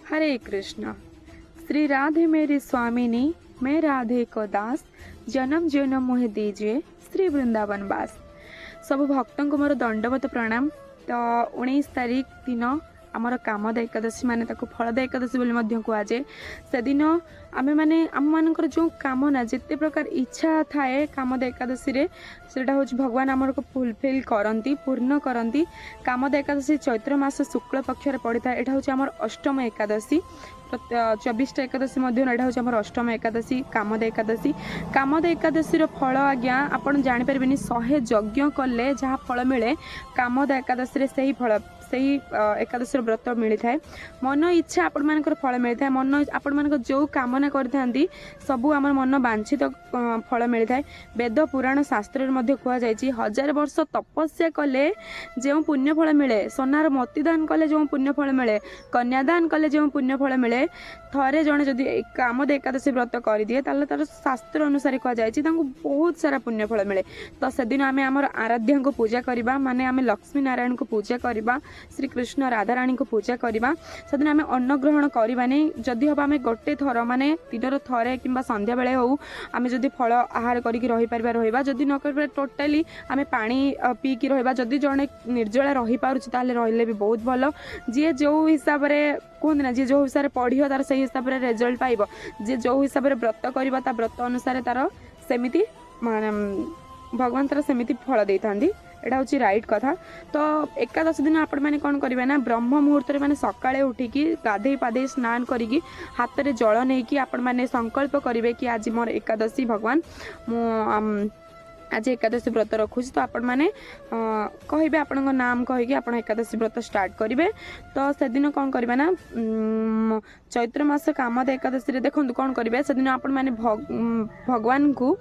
हरे कृष्ण। श्री राधे मेरी स्वामिनी, मैं राधे को दास, जन्म जन्म मोह दीजिए श्री वृंदावन वास। सब भक्त को मोर दंडवत प्रणाम। तो 19 तारीख दिन आमर कामदा एकादशी माने ताको फलदा एकादशी बोली मध्य कहुए। से दिन आमे माने आम मानकर जो कामना जिते प्रकार इच्छा थाए कामदा एकादशी रे सेटा हूँ भगवान आमर को फुलफिल करती पूर्ण करती। कामदा एकादशी चैत्र मास शुक्ल पक्ष पड़ी था। यहाँ हूँ आमर अष्टम एकादशी। 24टा एकादशी मध्य एटा हूँ आमर अष्टम एकादशी कामदा एकादशी। कामदा एकादशी फल आज्ञा आपड़ जापर 100 यज्ञ कले जहाँ फल मिले कामदा एकादशी से ही फल से ही एकादशी व्रत मिलता है। मन इच्छा आपण मानकर फल मिलता है। मन आपण मानकर जो कामना करथांती सबू आम मन वांछित फल मिलता है। वेद पुराण शास्त्र कहुई 1000 वर्ष तपस्या कले जो पुण्यफल मिले, सोनार मोतीदान कले जो पुण्यफल मिले, कन्यादान कले जो पुण्यफल मिले, थरे जड़े जदि कामदा एकादशी व्रत कर दिए तार शास्त्र अनुसार कहुई बहुत सारा पुण्यफल मिले। तो से दिन आम आम आराध्या को पूजा करवा माने आम लक्ष्मी नारायण को पूजा करवा, श्री कृष्ण राधाराणी को पूजा करवा। से दिन आम अन्न ग्रहण करवानी। जदि हम आम गोटे थर माने दिन थरे कि संध्या बेले हो आम जदि फल आहार करके रही पारिबा रहिबा, जदि न कर टोटाली आम पानी पीकी रहिबा। जदि जड़े निर्जला रही पारुछि ताले रहिले भी बहुत भल। जी जो हिसाब रे कहते ना जी जो हिसाब से पढ़ियो तार सही हिसाब से रिजल्ट पाइब। जी जो हिसाब से व्रत करवा ता व्रत अनुसार तार सेमिति भगवान तार सेमिति फल दे था। एटा हूँ राइट कथा। तो एकादश दिन आपण मैंने कौन करेंगे ना ब्रह्म मुहूर्त मैंने सकाळे उठिकी गाधे पाधे स्नान करी हाथ में जल नहीं कि आपण मैंने संकल्प करेंगे कि आज मोर एकादशी भगवान मु आज एकादशी व्रत रखुची। तो आपण मैंने कहे आपण नाम कहीकि आप एकादशी व्रत स्टार्ट करेंगे। तो से दिन कौन करेंगे ना चैत्र मास कामदा एकादशी देखो कौन करेंगे से दिन आपण मैंने भगवान को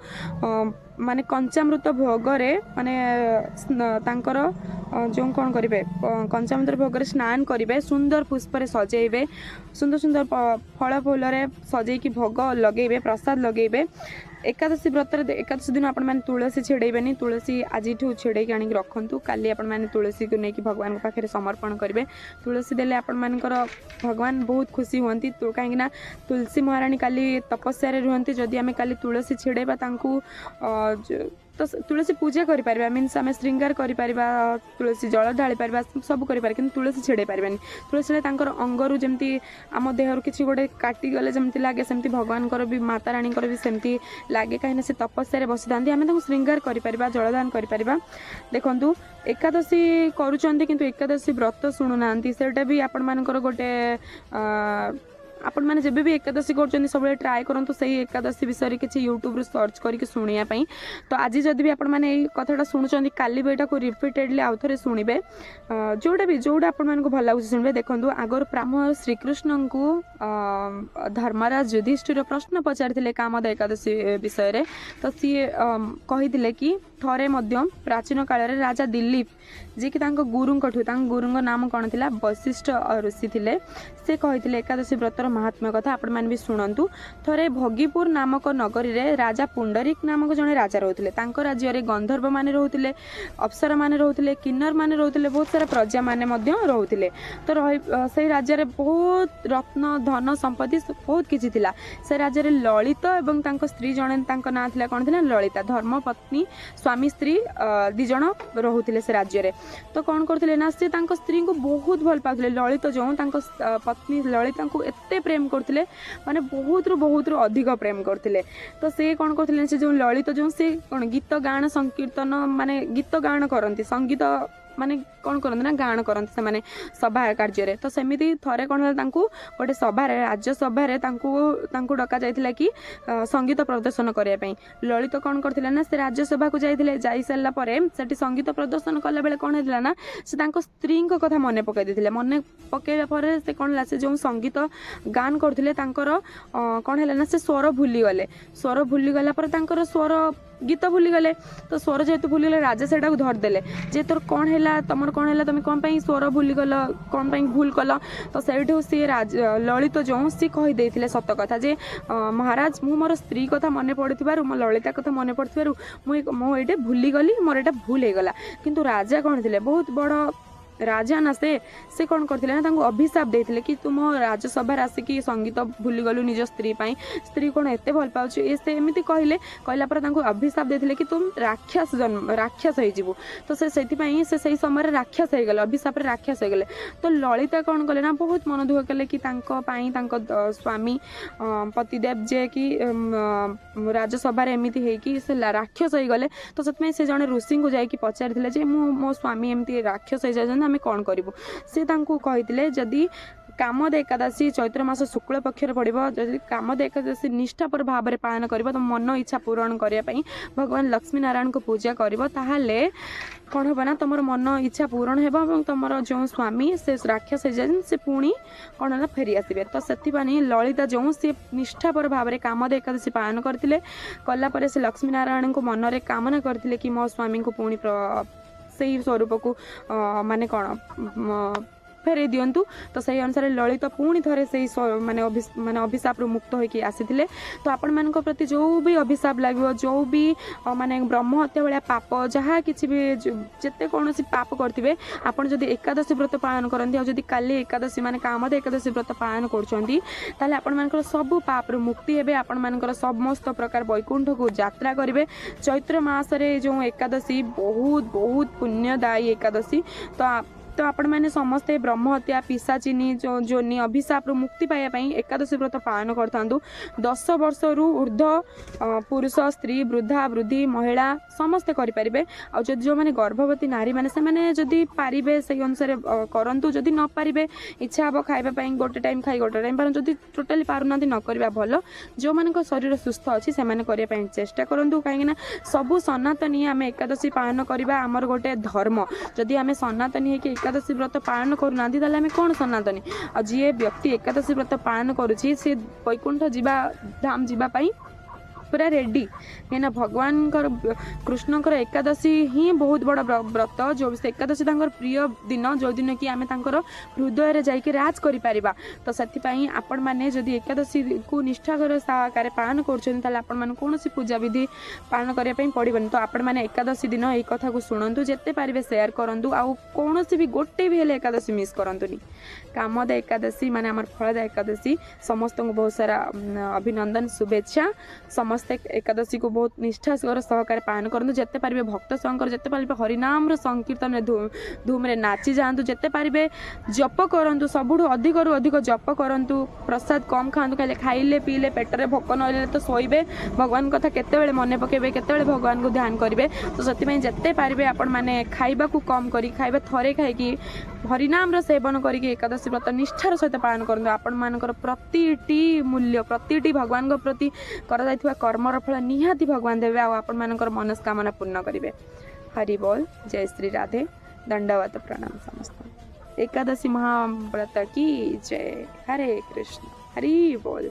माने कंचामृत भोगरे माने तांकर जो कौन करेंगे कंचामृत भोगरे स्नान करेंगे, सुंदर पुष्प सजेबे, सुंदर सुंदर फल फूल सजेकी भोग लगेबे, प्रसाद लगेबे। एकादशी व्रत एकादशी दिन आपण मैंने तुलसी छिड़ेबेनी। तुलसी आज छिड़े आनिक रखु। काली आपण मैंने तुलसी को लेकिन भगवान के पाखे समर्पण करेंगे। तुलसी देले आपण मानकर भगवान बहुत खुशी हुंती। तो कहीं तुलसी महारानी काली तपस्या रुहंती। जदि आम काली तुलसी छिड़ेबा तांकू तो तुलसी पूजा करि परिबा मीन्स आम श्रृंगार करि परिबा, तुलसी जल ढाली परिबा, सब करि परिबा किंतु तुलसी छिड़े परिबानी। तुलसी तांकर अंगरु जेमती आम देहरु किछि गोटे काटी गले जेमती लागे सेमती भगवान कर भी माता रानी कर भी सेमती लागे कहीं से तपस्या बसी था। आम तांको श्रृंगार करि परिबा, जलदान करि परिबा। देखंतु एकादशी करूचंती किंतु एकादशी व्रत शुणु नांती सेटा भी आपण मानकर गोटे आपण मैंने जब भी एकादशी कर सब ट्राए करूँ सही एकादशी विषय किसी यूट्यूब सर्च करके शुणापी। तो आज जब भी आपण मैंने कथाटा शुणुंट काली भी यहाँ रिपीटेडली आउ थे शुणे जोटा भी जोटा आपण भल लगे शुणे। देखो आगर ब्राह्मण श्रीकृष्ण को धर्मराज युधिष्ठिर प्रश्न पचारि कामदा एकादशी विषय। तो सी कही कि थरे प्राचीन काल राजा दिलीप जी कि गुरु नाम कौन थी वशिष्ठ ऋषि थे। से कही एकादशी व्रतर महात्म्य कथा आपण मैंने भी शुणु। थरे भोगीपुर नामक नगरी रे राजा पुंडरीक नामक जड़े राजा रोते। राज्य रे गंधर्व माने रोते, अप्सरा माने रोते, किन्नर माने रोते, बहुत सारा प्रजा माने रोते। तो से राज्य रे बहुत रत्न धन संपत्ति बहुत किसी थिला। से राज्य रे ललित एवं तांको स्त्री जड़े ना थिला कौन थिला ललिता, धर्म पत्नी स्वामी स्त्री दिज रोते से राज्य रे। तो कौन करते ना से स्त्री को बहुत भल पाते। ललित जो पत्नी ललिता को एते प्रेम करते माने बहुत अधिक प्रेम करते। तो से कौन करते से जो ललित जो से कौन गीत गान संकीर्तन माने गीत गान करती संगीत माने कौन करते ना गान करते से माने सभा कार्य। तो सेमिति थरे कौन गोटे सभा राज्यसभा डका जाइथिला कि संगीत प्रदर्शन करने। ललित कौन करते ना से राज्यसभा को जाई सारा पर संगीत प्रदर्शन कला बेले कौन होता ना से स्त्री कथा मन पकई देते। मन पकड़ा पर से कौन से जो संगीत गान करते कौन है ना से स्वर भूलीगले। स्वर भूलीगला स्वर गीत भूलीगले। तो स्वर जेहेतु भूलीगले राजा से धरदेले जे तोर कौन है तुम कौन है तुम कौन स्वर भूलीगल कौन भूल कल। तो सैठू सी ललित जो सी कहीदे सत कथा जे महाराज मु मोर स्त्री कथा मन पड़ू मो ललिता कथा मन पड़ू मुझे भूलीगली मोर एटा भूल होगला। किंतु राजा कौन थे बहुत बड़ राजा ना से कौन करते ना तांको अभिशाप देते कि तुम राजसभा आसिकी संगीत भूलीगलु निज स्त्री स्त्री कौन एत भल पाऊँ ये से एमती कहले कहला पर तांको अभिशाप देते कि तुम राक्षस जन्म राक्षस हो तो से से समय राक्षस हो गले अभिशाप राक्षस हो गले। तो ललिता कौन कले ना बहुत मन दुख कले कि स्वामी पतिदेव जे कि राजसभा एमती है से राक्षस हो गले। तो से जड़े ऋषि को जाकि पचारि जे मो स्वामी एमती राक्षस हो जाए आम कौन करूँ सी कहते जदि कामद एकादशी चैत्र मास शुक्ल पक्षर पड़ो जदि कामद एकादशी निष्ठापर भाव में पालन कर तो मन इच्छा पूरण करने भगवान लक्ष्मी नारायण को पूजा कर कौन हम ना तुम मन इच्छा पूरण हो तुम जो स्वामी से राक्षस हो जाए से पुणी कौन ना फेरी आसवे। तो से ललिता जो सी निष्ठापर भाव में कामद एकादशी पालन करते कलापर से लक्ष्मी नारायण को मन में कामना करते कि मो स्वामी को पुणी से स्वरूप को माने कौन फेरे दिंतु। तो सही अनुसार ललिता पुणी थे से माने अभिशाप मुक्त होकर आसी। तो आपण मान प्रति जो भी अभिशाप लगे जो भी माने ब्रह्म हत्या भाया पाप जहाँ कि जिते कौन पाप करेंगे आपड़ जब एकादशी व्रत पालन करती आदि काली एकादशी माने कामद एकादशी व्रत पालन कर आपण मान सब पाप मुक्ति हे आपण मान समस्त प्रकार वैकुंठ को यात्रा करेंगे। चैत्र मासरे जो एकादशी बहुत बहुत पुण्यदायी एकादशी। तो आपण मैंने समस्ते ब्रह्म हत्या पिशाचिनी जो जोनि अभिशाप मुक्ति पाइबापी एकादशी व्रत पालन करूँ। 10 वर्ष रु ऊर्ध पुरुष स्त्री वृद्धा वृद्धि महिला समस्ते करें। आ जो मैंने गर्भवती नारी मैंने से मैंने जदि पारे से अनुसार करूँ जदि न पारे इच्छा हम खावाई गोटे टाइम खाई गोटे टाइम पर जब टोटाली पारना न करवा भल। जो मान शरीर सुस्थ अच्छी से करने चेष्टा करूँ कहीं सबू सनातनी आम एकादशी पालन करवा आमर गोटे धर्म। जदि आम सनातनी है कि एकादशी व्रत पालन करूना आम कौन सनातनी आ जी व्यक्ति एकादशी व्रत पालन करुच्ची सी वैकुंठ जीवा धाम जीवाई पूरा रेडी कहीं भगवान कृष्णकर एकादशी ही बहुत बड़ व्रत जो एकादशी प्रिय दिन जो दिन कि आम हृदय में जाकि राज कर। तो से आपण मैंने जदि एकादशी को निष्ठाकर सहकार पालन कर कौन पूजा विधि पालन करने पड़ोनी। तो आपण मैंने एकादशी दिन ये कथा को शुणु जिते पारे सेयार करूँ आउ कौन भी गोटे भी एकादशी मिस करतुनि। कामद एकादशी माने आमर फलदा एकादशी समस्त को बहुत सारा अभिनंदन शुभेच्छा। समस्ते एकादशी को बहुत निष्ठा सहकार पालन करूँ जिते पारे भक्त शंकर जिते पारे हरिनाम संकीर्तन में धूम रे नाची जातु जिते पारे जप करूँ सबुठ अधिक रु अधिक जप करूँ। प्रसाद कम खातु कहे खाइले पीले पेटरे भोक न तो शोबे भगवान कथा केते मन पकेबे केते भगवान को ध्यान करेंगे। तो से जिते पारे आपण मैंने खाइबा को कम करी खाइबा थरे खाई हरिनाम सेवन करके एकादशी व्रत निष्ठार सहित पालन करूँ। आपण मानकर प्रतिटी मूल्य प्रतिटी भगवान प्रति कर कर्मर फल निहाती भगवान देवे आपण मानकर मनस्कामना पूर्ण करेंगे। हरि बोल। जय श्री राधे। दंडवत प्रणाम समस्त। एकादशी महाव्रत की जय। हरे कृष्ण। हरि बोल।